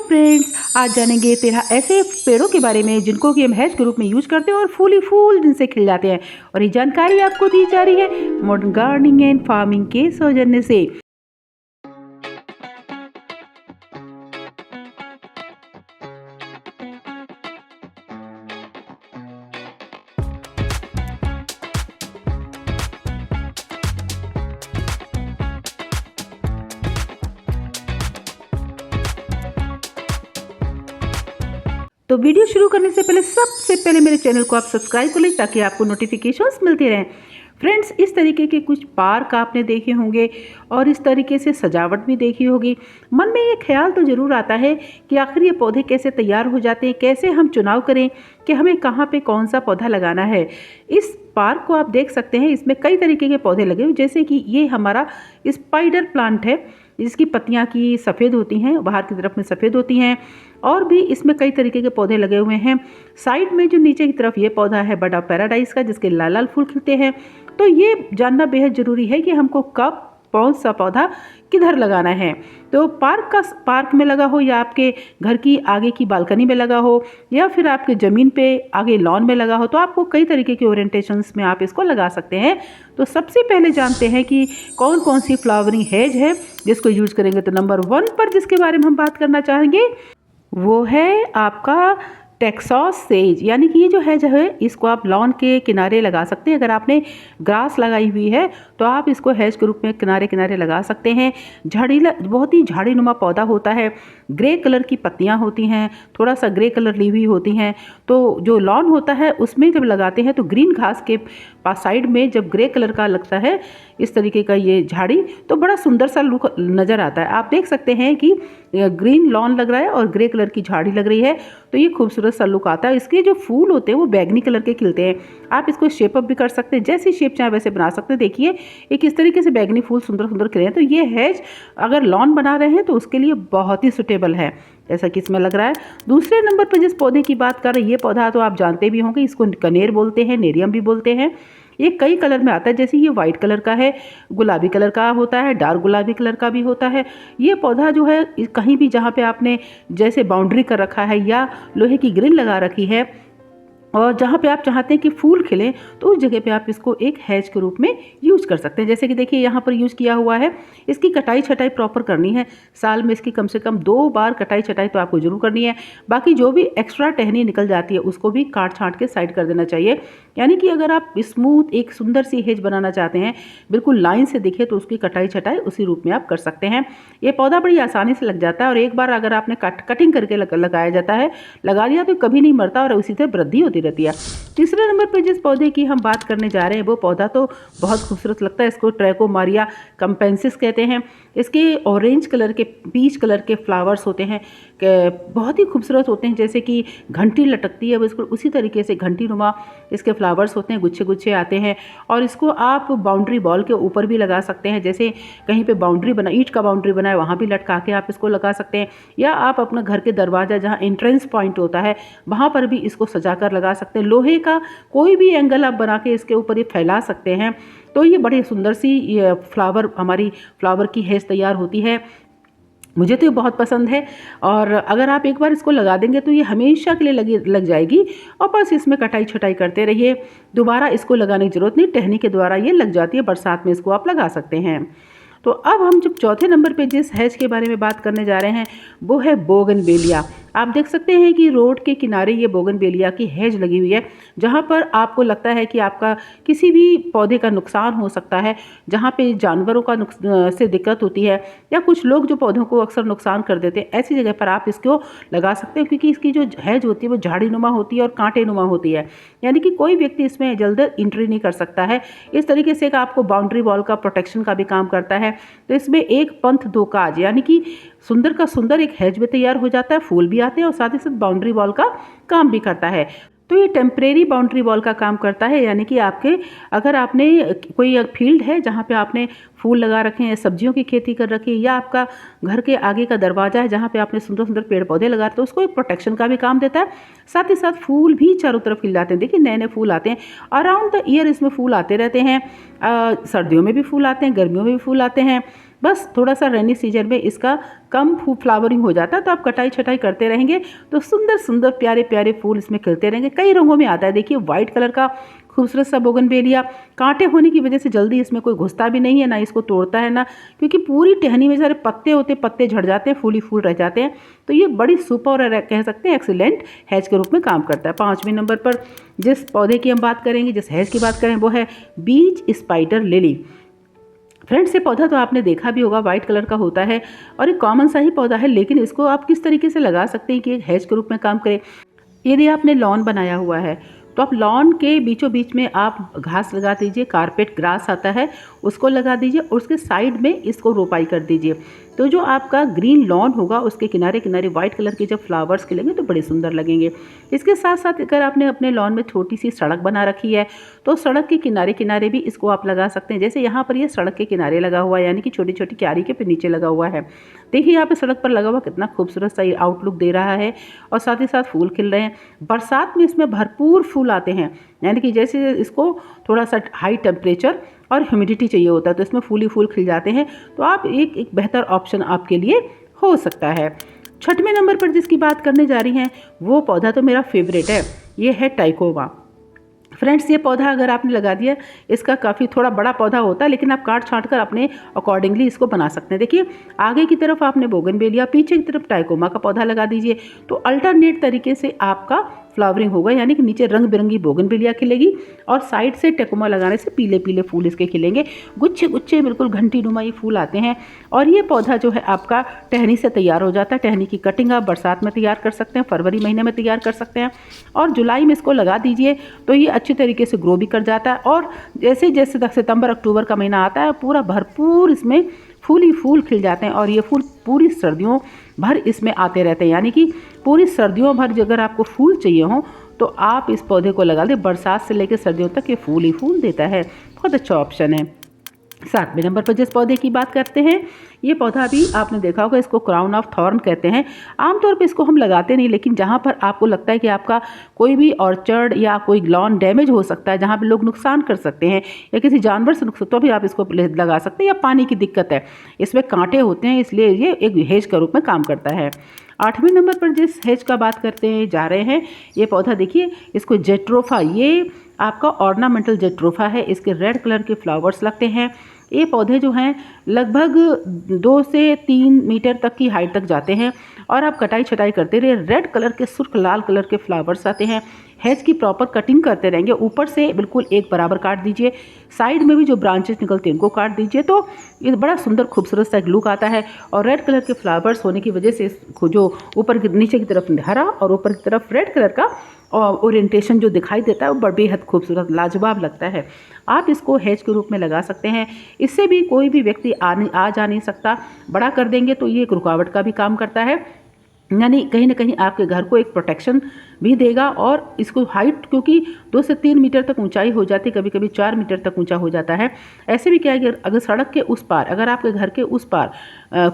Friends, आज जानेंगे 13 ऐसे पेड़ों के बारे में जिनको कि हम हेज के रूप में यूज करते हैं और फूल फूल जिनसे खिल जाते हैं। और ये जानकारी आपको दी जा रही है मॉडर्न गार्डनिंग एंड फार्मिंग के सौजन्य से। तो वीडियो शुरू करने से पहले सबसे पहले मेरे चैनल को आप सब्सक्राइब कर लें ताकि आपको नोटिफिकेशंस मिलती रहें। फ्रेंड्स, इस तरीके के कुछ पार्क आपने देखे होंगे और इस तरीके से सजावट भी देखी होगी। मन में ये ख्याल तो ज़रूर आता है कि आखिर ये पौधे कैसे तैयार हो जाते हैं, कैसे हम चुनाव करें कि हमें कहाँ पे कौन सा पौधा लगाना है। इस पार्क को आप देख सकते हैं, इसमें कई तरीके के पौधे लगे हुए, जैसे कि ये हमारा स्पाइडर प्लांट है जिसकी पत्तियां की सफ़ेद होती हैं, बाहर की तरफ में सफ़ेद होती हैं। और भी इसमें कई तरीके के पौधे लगे हुए हैं। साइड में जो नीचे की तरफ ये पौधा है बड़ा पैराडाइज का, जिसके लाल लाल फूल खिलते हैं। तो ये जानना बेहद ज़रूरी है कि हमको कब कौन सा पौधा किधर लगाना है। तो पार्क में लगा हो, या आपके घर की आगे की बालकनी में लगा हो, या फिर आपके ज़मीन पे आगे लॉन में लगा हो, तो आपको कई तरीके के ओरिएंटेशंस में आप इसको लगा सकते हैं। तो सबसे पहले जानते हैं कि कौन कौन सी फ्लावरिंग हेज है जिसको यूज करेंगे। तो नंबर 1 पर जिसके बारे में हम बात करना चाहेंगे वो है आपका टेक्सास सेज। यानी कि ये जो है इसको आप लॉन के किनारे लगा सकते हैं। अगर आपने ग्रास लगाई हुई है तो आप इसको हेज के रूप में किनारे किनारे लगा सकते हैं। बहुत ही झाड़ीनुमा पौधा होता है, ग्रे कलर की पत्तियां होती हैं, थोड़ा सा ग्रे कलर ली हुई होती हैं। तो जो लॉन होता है उसमें जब लगाते हैं तो ग्रीन घास के पास साइड में जब ग्रे कलर का लगता है इस तरीके का ये झाड़ी, तो बड़ा सुंदर सा लुक नज़र आता है। आप देख सकते हैं कि ग्रीन लॉन लग रहा है और ग्रे कलर की झाड़ी लग रही है, तो ये खूबसूरत सा लुक आता है। इसके जो फूल होते हैं वो बैगनी कलर के खिलते हैं। आप इसको शेप अप भी कर सकते हैं, जैसी शेप चाहे वैसे बना सकते हैं। देखिए एक इस तरीके से बैगनी फूल सुंदर सुंदर खिले हैं। तो ये हेज अगर लॉन बना रहे हैं तो उसके लिए बहुत ही सुटेबल है, जैसा कि इसमें लग रहा है। दूसरे नंबर पर जिस पौधे की बात कर रहे हैं, ये पौधा तो आप जानते भी होंगे, इसको कनेर बोलते हैं, नेरियम भी बोलते हैं। ये कई कलर में आता है, जैसे ये वाइट कलर का है, गुलाबी कलर का होता है, डार्क गुलाबी कलर का भी होता है। ये पौधा जो है कहीं भी जहाँ पे आपने जैसे बाउंड्री कर रखा है या लोहे की ग्रिल लगा रखी है और जहाँ पे आप चाहते हैं कि फूल खिलें, तो उस जगह पे आप इसको एक हेज के रूप में यूज कर सकते हैं। जैसे कि देखिए यहाँ पर यूज़ किया हुआ है। इसकी कटाई छटाई प्रॉपर करनी है, साल में इसकी कम से कम 2 बार कटाई छटाई तो आपको जरूर करनी है। बाकी जो भी एक्स्ट्रा टहनी निकल जाती है उसको भी काट छाँट के साइड कर देना चाहिए। यानी कि अगर आप स्मूथ एक सुंदर सी हेज बनाना चाहते हैं, बिल्कुल लाइन से दिखे, तो उसकी कटाई छटाई उसी रूप में आप कर सकते हैं। ये पौधा बड़ी आसानी से लग जाता है और एक बार अगर आपने कटिंग करके लगाया जाता है, लगा लिया तो कभी नहीं मरता और उसी से वृद्धि होती रहती है। तीसरे नंबर पर जिस पौधे की हम बात करने जा रहे हैं वो पौधा तो बहुत खूबसूरत लगता है। इसको ट्रैकोमारिया कैम्पेन्सिस कहते हैं। इसके ऑरेंज कलर के पीच कलर के फ्लावर्स होते हैं, बहुत ही खूबसूरत होते हैं, जैसे कि घंटी लटकती है बिल्कुल उसी तरीके से घंटी नुमा इसके फ्लावर्स होते हैं, गुच्छे गुच्छे आते हैं। और इसको आप बाउंड्री वॉल के ऊपर भी लगा सकते हैं, जैसे कहीं पे बाउंड्री बना, ईंट का बाउंड्री बनाए, वहाँ भी लटका के आप इसको लगा सकते हैं। या आप अपना घर के दरवाज़ा जहाँ एंट्रेंस पॉइंट होता है वहाँ पर भी इसको सजा कर लगा सकते हैं। लोहे का कोई भी एंगल आप बना के इसके ऊपर ये फैला सकते हैं। तो ये बड़ी सुंदर सी ये हमारी फ्लावर की हेज तैयार होती है। मुझे तो ये बहुत पसंद है और अगर आप एक बार इसको लगा देंगे तो ये हमेशा के लिए लग जाएगी। और बस इसमें कटाई छटाई करते रहिए, दोबारा इसको लगाने की ज़रूरत नहीं, टहनी के द्वारा ये लग जाती है। बरसात में इसको आप लगा सकते हैं। तो अब हम जब चौथे नंबर पे जिस हेज के बारे में बात करने जा रहे हैं वो है बोगनवेलिया। आप देख सकते हैं कि रोड के किनारे ये बोगनवेलिया की हेज लगी हुई है, जहाँ पर आपको लगता है कि आपका किसी भी पौधे का नुकसान हो सकता है, जहाँ पे जानवरों का से दिक्कत होती है, या कुछ लोग जो पौधों को अक्सर नुकसान कर देते हैं, ऐसी जगह पर आप इसको लगा सकते हैं। क्योंकि इसकी जो हेज होती है वो झाड़ीनुमा होती है और कांटेनुमा होती है, यानी कि कोई व्यक्ति इसमें जल्द एंट्री नहीं कर सकता है। इस तरीके से आपको बाउंड्री वॉल का प्रोटेक्शन का भी काम करता है। तो इसमें एक पंथ दो काज, यानी कि सुंदर का सुंदर एक हेज भी तैयार हो जाता है, फूल भी आते हैं और साथ ही साथ बाउंड्री वॉल का काम भी करता है। तो ये टेम्परेरी बाउंड्री वॉल का काम करता है, यानी कि आपके अगर आपने कोई फील्ड है जहाँ पे आपने फूल लगा रखे हैं, सब्जियों की खेती कर रखी है, या आपका घर के आगे का दरवाजा है जहाँ पे आपने सुंदर सुंदर पेड़ पौधे लगाते हैं, तो उसको एक प्रोटेक्शन का भी काम देता है। साथ ही साथ फूल भी चारों तरफ खिल जाते हैं। देखिए नए नए फूल आते हैं, अराउंड द ईयर इसमें फूल आते रहते हैं। सर्दियों में भी फूल आते हैं, गर्मियों में भी फूल आते हैं। बस थोड़ा सा रेनी सीजन में इसका कम फ्लावरिंग हो जाता है, तो आप कटाई छटाई करते रहेंगे तो सुंदर सुंदर प्यारे प्यारे फूल इसमें खिलते रहेंगे। कई रंगों में आता है। देखिए वाइट कलर का खूबसूरत सा बोगनवेलिया, कांटे होने की वजह से जल्दी इसमें कोई घुसता भी नहीं है, ना इसको तोड़ता है, ना क्योंकि पूरी टहनी में सारे पत्ते होते, पत्ते झड़ जाते हैं, फूल ही फूल रह जाते हैं। तो ये बड़ी सुपर और कह सकते हैं एक्सीलेंट हैज के रूप में काम करता है। 5वें नंबर पर जिस पौधे की हम बात करेंगे, जिस हैज की बात करें, वो है बीच स्पाइडर लिली। फ्रेंड्स ये पौधा तो आपने देखा भी होगा, वाइट कलर का होता है और एक कॉमन सा ही पौधा है, लेकिन इसको आप किस तरीके से लगा सकते हैं कि एक हैज के रूप में काम करे। यदि आपने लॉन बनाया हुआ है तो आप लॉन के बीचों बीच में आप घास लगा दीजिए, कारपेट ग्रास आता है उसको लगा दीजिए और उसके साइड में इसको रोपाई कर दीजिए। तो जो आपका ग्रीन लॉन होगा उसके किनारे किनारे वाइट कलर के जब फ्लावर्स खिलेंगे तो बड़े सुंदर लगेंगे। इसके साथ साथ अगर आपने अपने लॉन में छोटी सी सड़क बना रखी है तो सड़क के किनारे किनारे भी इसको आप लगा सकते हैं। जैसे यहाँ पर ये सड़क के किनारे लगा हुआ है, यानी कि छोटी छोटी क्यारी के नीचे लगा हुआ है। देखिए यहाँ पे सड़क पर लगा हुआ कितना खूबसूरत सा आउटलुक दे रहा है और साथ ही साथ फूल खिल रहे हैं। बरसात में इसमें भरपूर फूल आते हैं, यानी कि जैसे इसको थोड़ा सा हाई टेम्परेचर और ह्यूमिडिटी चाहिए होता है तो इसमें फूल ही फूल खिल जाते हैं। तो आप एक बेहतर ऑप्शन आपके लिए हो सकता है। 6वें नंबर पर जिसकी बात करने जा रही हैं वो पौधा तो मेरा फेवरेट है, ये है टाइकोमा। फ्रेंड्स ये पौधा अगर आपने लगा दिया, इसका काफ़ी थोड़ा बड़ा पौधा होता है, लेकिन आप काट छाँट कर अपने अकॉर्डिंगली इसको बना सकते हैं। देखिए आगे की तरफ आपने बोगनवेलिया, पीछे की तरफ टाइकोमा का पौधा लगा दीजिए तो अल्टरनेट तरीके से आपका फ्लावरिंग होगा, यानी कि नीचे रंग बिरंगी बोगनवेलिया खिलेगी और साइड से टाइकोमा लगाने से पीले पीले फूल इसके खिलेंगे। गुच्छे गुच्छे बिल्कुल घंटी नुमा ये फूल आते हैं और ये पौधा जो है आपका टहनी से तैयार हो जाता है। टहनी की कटिंग आप बरसात में तैयार कर सकते हैं, फरवरी महीने में तैयार कर सकते हैं और जुलाई में इसको लगा दीजिए तो ये अच्छी तरीके से ग्रो भी कर जाता है। और जैसे जैसे सितंबर अक्टूबर का महीना आता है पूरा भरपूर इसमें फूल ही फूल खिल जाते हैं और ये फूल पूरी सर्दियों भर इसमें आते रहते हैं, यानी कि पूरी सर्दियों भर अगर आपको फूल चाहिए हो तो आप इस पौधे को लगा दें। बरसात से लेकर सर्दियों तक ये फूल ही फूल देता है, बहुत अच्छा ऑप्शन है। 7वें नंबर पर जिस पौधे की बात करते हैं, ये पौधा भी आपने देखा होगा, इसको क्राउन ऑफ थॉर्न कहते हैं। आमतौर पे इसको हम लगाते नहीं, लेकिन जहाँ पर आपको लगता है कि आपका कोई भी ऑर्चर्ड या कोई लॉन डैमेज हो सकता है, जहाँ पे लोग नुकसान कर सकते हैं या किसी जानवर से नुकसान, तो भी आप इसको लगा सकते हैं। या पानी की दिक्कत है, इसमें कांटे होते हैं, इसलिए ये एक हेज का रूप में काम करता है। 8वें नंबर पर जिस हेज का बात करते हैं जा रहे हैं, ये पौधा देखिए, इसको जेट्रोफा, ये आपका ऑर्नामेंटल जेट्रोफा है। इसके रेड कलर के फ्लावर्स लगते हैं। ये पौधे जो हैं लगभग 2 से 3 मीटर तक की हाइट तक जाते हैं और आप कटाई छटाई करते रहे, रेड कलर के सुर्ख लाल कलर के फ्लावर्स आते हैं। हैज की प्रॉपर कटिंग करते रहेंगे, ऊपर से बिल्कुल एक बराबर काट दीजिए, साइड में भी जो ब्रांचेस निकलते हैं उनको काट दीजिए, तो ये बड़ा सुंदर खूबसूरत सा एक लुक आता है। और रेड कलर के फ्लावर्स होने की वजह से जो ऊपर नीचे की तरफ हरा और ऊपर की तरफ रेड कलर का ओरिएंटेशन जो दिखाई देता है वो बेहद खूबसूरत लाजवाब लगता है। आप इसको हेज के रूप में लगा सकते हैं। इससे भी कोई भी व्यक्ति आ जा नहीं सकता। बड़ा कर देंगे तो ये एक रुकावट का भी काम करता है, यानी कहीं ना कहीं आपके घर को एक प्रोटेक्शन भी देगा। और इसको हाइट क्योंकि 2 से 3 मीटर तक ऊंचाई हो जाती है, कभी कभी 4 मीटर तक ऊंचा हो जाता है। ऐसे भी क्या है कि अगर सड़क के उस पार, अगर आपके घर के उस पार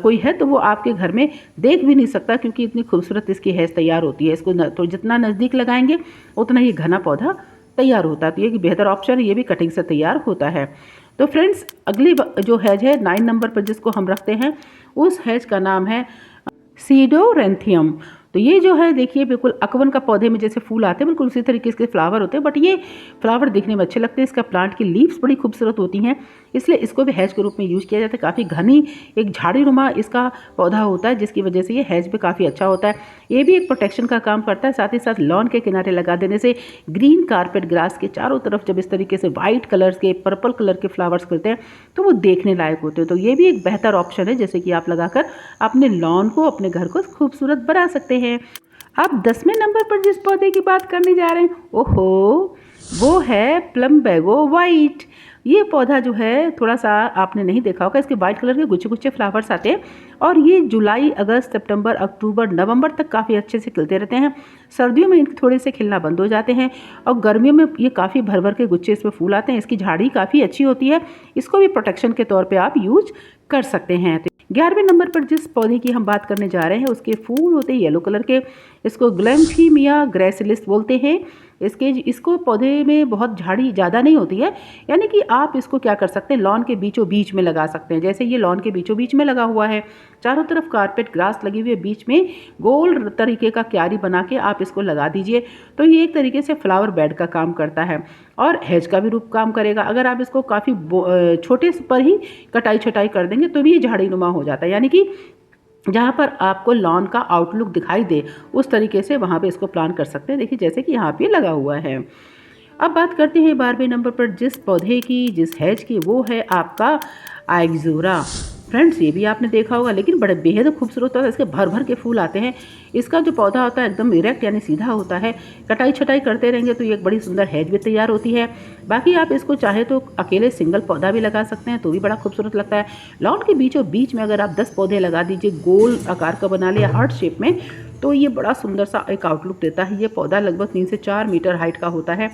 कोई है तो वो आपके घर में देख भी नहीं सकता, क्योंकि इतनी खूबसूरत इसकी हैज तैयार होती है। इसको तो जितना नज़दीक लगाएंगे उतना ही घना पौधा तैयार होता है। तो ये बेहतर ऑप्शन है, ये भी कटिंग से तैयार होता है। तो फ्रेंड्स अगली जो हैज है 9 नंबर पर जिसको हम रखते हैं, उस हैज का नाम है सीडोरेंथियम। तो ये जो है देखिए बिल्कुल अकवन का पौधे में जैसे फूल आते हैं बिल्कुल उसी तरीके इसके फ्लावर होते हैं, बट ये फ्लावर दिखने में अच्छे लगते हैं। इसका प्लांट की लीव्स बड़ी खूबसूरत होती हैं, इसलिए इसको भी हैज के रूप में यूज़ किया जाता है। काफ़ी घनी एक झाड़ी नुमा इसका पौधा होता है, जिसकी वजह से ये हैज पे काफ़ी अच्छा होता है। ये भी एक प्रोटेक्शन का काम करता है। साथ ही साथ लॉन के किनारे लगा देने से ग्रीन कारपेट ग्रास के चारों तरफ जब इस तरीके से वाइट कलर के, पर्पल कलर के फ्लावर्स खिलते हैं तो वो देखने लायक होते हैं। तो ये भी एक बेहतर ऑप्शन है, जैसे कि आप लगाकर अपने लॉन को, अपने घर को खूबसूरत बना सकते हैं। अब 10वें नंबर पर जिस पौधे की बात करने जा रहे हैं, ओहो, वो है प्लम्बेगो वाइट। ये पौधा जो है थोड़ा सा आपने नहीं देखा होगा, इसके वाइट कलर के गुच्छे गुच्छे फ्लावर्स आते हैं और ये जुलाई, अगस्त, सितंबर, अक्टूबर, नवंबर तक काफ़ी अच्छे से खिलते रहते हैं। सर्दियों में इनके थोड़े से खिलना बंद हो जाते हैं और गर्मियों में ये काफ़ी भर भर के गुच्छे इसमें फूल आते हैं। इसकी झाड़ी काफ़ी अच्छी होती है, इसको भी प्रोटेक्शन के तौर पर आप यूज कर सकते हैं। 11वें नंबर पर जिस पौधे की हम बात करने जा रहे हैं उसके फूल होते हैं येलो कलर के, इसको ग्लैम्फीमिया ग्रेसिलिस बोलते हैं। इसको पौधे में बहुत झाड़ी ज़्यादा नहीं होती है, यानी कि आप इसको क्या कर सकते हैं, लॉन के बीचों बीच में लगा सकते हैं। जैसे ये लॉन के बीचों बीच में लगा हुआ है, चारों तरफ कारपेट ग्रास लगी हुई है, बीच में गोल तरीके का क्यारी बना के आप इसको लगा दीजिए। तो ये एक तरीके से फ्लावर बेड का काम करता है और हेज का भी रूप काम करेगा। अगर आप इसको काफ़ी छोटे पर ही कटाई छटाई कर देंगे तो भी ये झाड़ी नुमा हो जाता है, यानी कि जहाँ पर आपको लॉन का आउटलुक दिखाई दे उस तरीके से वहाँ पे इसको प्लान कर सकते हैं। देखिए जैसे कि यहाँ पे लगा हुआ है। अब बात करते हैं 12वें नंबर पर जिस पौधे की, जिस हैज की, वो है आपका आइक्जोरा। फ्रेंड्स ये भी आपने देखा होगा, लेकिन बड़े बेहद खूबसूरत होता है। इसके भर भर के फूल आते हैं। इसका जो पौधा होता है एकदम इरेक्ट यानी सीधा होता है। कटाई छटाई करते रहेंगे तो ये एक बड़ी सुंदर हैज भी तैयार होती है। बाकी आप इसको चाहे तो अकेले सिंगल पौधा भी लगा सकते हैं तो भी बड़ा खूबसूरत लगता है। लॉन के बीचों बीच में अगर आप 10 पौधे लगा दीजिए, गोल आकार का बना लिया हार्ट शेप में, तो ये बड़ा सुंदर सा एक आउटलुक देता है। ये पौधा लगभग 3 से 4 मीटर हाइट का होता है।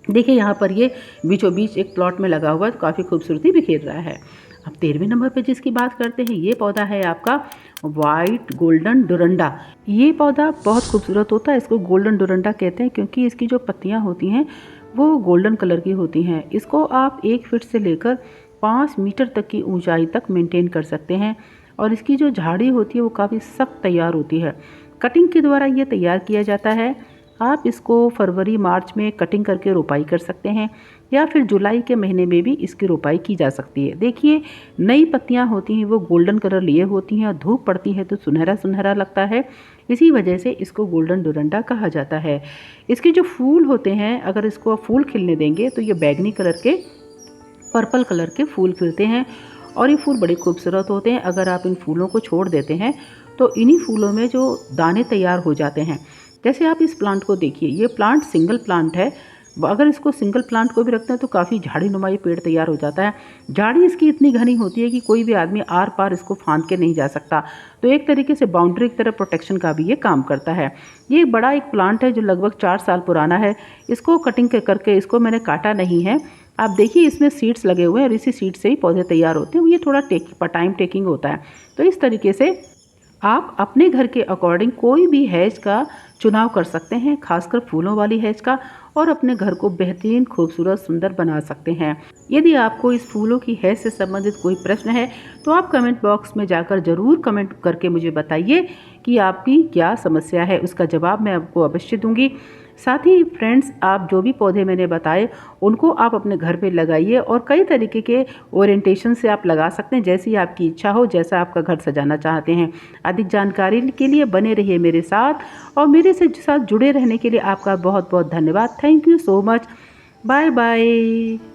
देखिए यहाँ पर ये बीचों बीच एक प्लॉट में लगा हुआ है तो काफ़ी खूबसूरती बिखेर रहा है। अब 13वें नंबर पे जिसकी बात करते हैं, ये पौधा है आपका वाइट गोल्डन डोरंडा। ये पौधा बहुत खूबसूरत होता है। इसको गोल्डन डोरंडा कहते हैं क्योंकि इसकी जो पत्तियाँ होती हैं वो गोल्डन कलर की होती हैं। इसको आप 1 फीट से लेकर 5 मीटर तक की ऊंचाई तक मेंटेन कर सकते हैं और इसकी जो झाड़ी होती है वो काफ़ी सख्त तैयार होती है। कटिंग के द्वारा ये तैयार किया जाता है। आप इसको फरवरी मार्च में कटिंग करके रोपाई कर सकते हैं या फिर जुलाई के महीने में भी इसकी रोपाई की जा सकती है। देखिए नई पत्तियां होती हैं वो गोल्डन कलर लिए होती हैं और धूप पड़ती है तो सुनहरा सुनहरा लगता है। इसी वजह से इसको गोल्डन डोरंडा कहा जाता है। इसके जो फूल होते हैं, अगर इसको फूल खिलने देंगे तो ये बैगनी कलर के, पर्पल कलर के फूल खिलते हैं और ये फूल बड़े खूबसूरत होते हैं। अगर आप इन फूलों को छोड़ देते हैं तो इन्हीं फूलों में जो दाने तैयार हो जाते हैं। जैसे आप इस प्लांट को देखिए, ये प्लांट सिंगल प्लांट है। अगर इसको सिंगल प्लांट को भी रखते हैं तो काफ़ी झाड़ी नुमा ये पेड़ तैयार हो जाता है। झाड़ी इसकी इतनी घनी होती है कि कोई भी आदमी आर पार इसको फांद के नहीं जा सकता। तो एक तरीके से बाउंड्री की तरह प्रोटेक्शन का भी ये काम करता है। ये बड़ा एक प्लांट है जो लगभग 4 साल पुराना है। इसको कटिंग करके इसको मैंने काटा नहीं है। आप देखिए इसमें सीड्स लगे हुए हैं और इसी सीड से ही पौधे तैयार होते हैं। ये थोड़ा टाइम टेकिंग होता है। तो इस तरीके से आप अपने घर के अकॉर्डिंग कोई भी हैज का चुनाव कर सकते हैं, खासकर फूलों वाली हैज का, और अपने घर को बेहतरीन खूबसूरत सुंदर बना सकते हैं। यदि आपको इस फूलों की हैज से संबंधित कोई प्रश्न है तो आप कमेंट बॉक्स में जाकर ज़रूर कमेंट करके मुझे बताइए कि आपकी क्या समस्या है। उसका जवाब मैं आपको अवश्य दूंगी। साथ ही फ्रेंड्स, आप जो भी पौधे मैंने बताए उनको आप अपने घर पे लगाइए और कई तरीके के ओरिएंटेशन से आप लगा सकते हैं, जैसी आपकी इच्छा हो, जैसा आपका घर सजाना चाहते हैं। अधिक जानकारी के लिए बने रहिए मेरे साथ और मेरे साथ जुड़े रहने के लिए आपका बहुत बहुत धन्यवाद। Thank you so much. Bye bye.